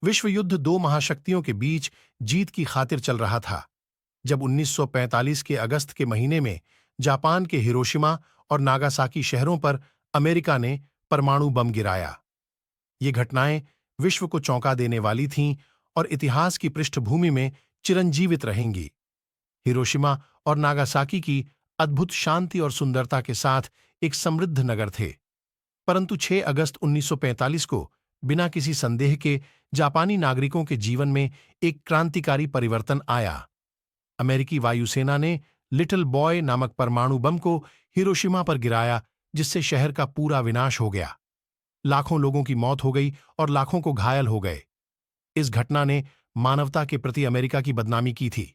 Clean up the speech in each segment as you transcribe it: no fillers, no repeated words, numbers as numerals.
विश्व युद्ध दो महाशक्तियों के बीच जीत की खातिर चल रहा था जब 1945 के अगस्त के महीने में जापान के हिरोशिमा और नागासाकी शहरों पर अमेरिका ने परमाणु बम गिराया। ये घटनाएं विश्व को चौंका देने वाली थीं और इतिहास की पृष्ठभूमि में चिरंजीवित रहेंगी। हिरोशिमा और नागासाकी की अद्भुत शांति और सुंदरता के साथ एक समृद्ध नगर थे, परंतु 6 अगस्त 1945 को बिना किसी संदेह के जापानी नागरिकों के जीवन में एक क्रांतिकारी परिवर्तन आया। अमेरिकी वायुसेना ने लिटिल बॉय नामक परमाणु बम को हिरोशिमा पर गिराया, जिससे शहर का पूरा विनाश हो गया। लाखों लोगों की मौत हो गई और लाखों को घायल हो गए। इस घटना ने मानवता के प्रति अमेरिका की बदनामी की थी।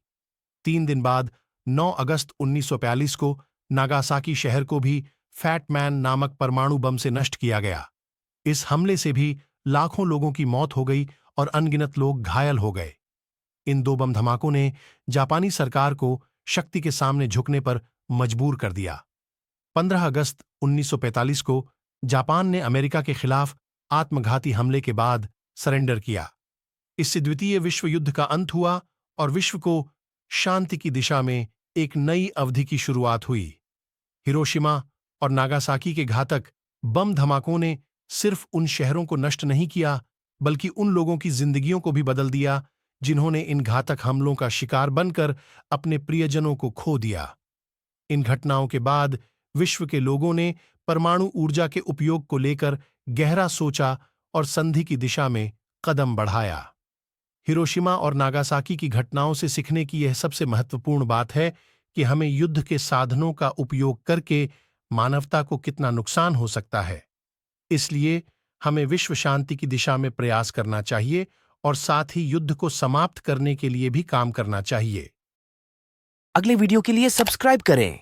3 दिन बाद 9 अगस्त 1942 को नागासाकी शहर को भी फैट मैन नामक परमाणु बम से नष्ट किया गया। इस हमले से भी लाखों लोगों की मौत हो गई और अनगिनत लोग घायल हो गए। इन दो बम धमाकों ने जापानी सरकार को शक्ति के सामने झुकने पर मजबूर कर दिया। 15 अगस्त 1945 को जापान ने अमेरिका के खिलाफ आत्मघाती हमले के बाद सरेंडर किया। इससे द्वितीय विश्व युद्ध का अंत हुआ और विश्व को शांति की दिशा में एक नई अवधि की शुरुआत हुई। हिरोशिमा और नागासाकी के घातक बम धमाकों ने सिर्फ उन शहरों को नष्ट नहीं किया, बल्कि उन लोगों की जिंदगियों को भी बदल दिया जिन्होंने इन घातक हमलों का शिकार बनकर अपने प्रियजनों को खो दिया। इन घटनाओं के बाद विश्व के लोगों ने परमाणु ऊर्जा के उपयोग को लेकर गहरा सोचा और संधि की दिशा में कदम बढ़ाया। हिरोशिमा और नागासाकी की घटनाओं से सीखने की यह सबसे महत्वपूर्ण बात है कि हमें युद्ध के साधनों का उपयोग करके मानवता को कितना नुकसान हो सकता है। इसलिए हमें विश्व शांति की दिशा में प्रयास करना चाहिए और साथ ही युद्ध को समाप्त करने के लिए भी काम करना चाहिए। अगले वीडियो के लिए सब्सक्राइब करें।